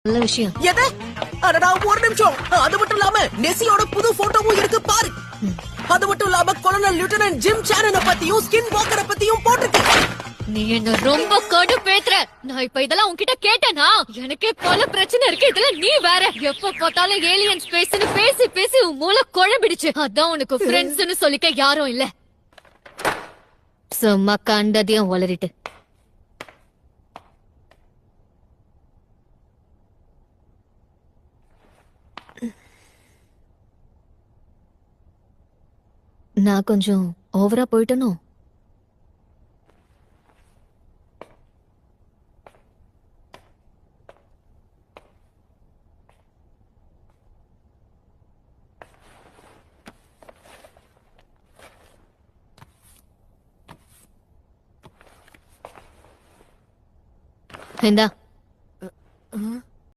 நல்ல விஷயம். எது? அடடா ஒரு நிமிஷம். அது மட்டும் இல்லாம நெசியோட புது போட்டோவும் இருக்கு பாரு. அது மட்டும் இல்லாம கொலனல் லியூட்டனன்ட் ஜிம் சானனை பத்தியும் ஸ்கின் வாக்கரை பத்தியும் போட்டிருக்கு. நீ என்ன ரொம்ப கடுப்பேத்துற. நான் இப்ப இதெல்லாம் உன்கிட்ட கேட்டேனா? எனக்கே பல பிரச்சனை இருக்கு. இதுல நீ வேற எப்ப பார்த்தாலும் ஏலியன் ஸ்பேஸ்னு பேசி பேசி உன் மூளை குழம்பிடுச்சு. அதான் உனக்கு ஃப்ரெண்ட்ஸ்னு சொல்லிக்க யாரும் இல்ல. சும்மா கண்டதையும் வளரிட்டு. நான் கொஞ்சம் ஓவரா போயிட்டனோ? இந்தா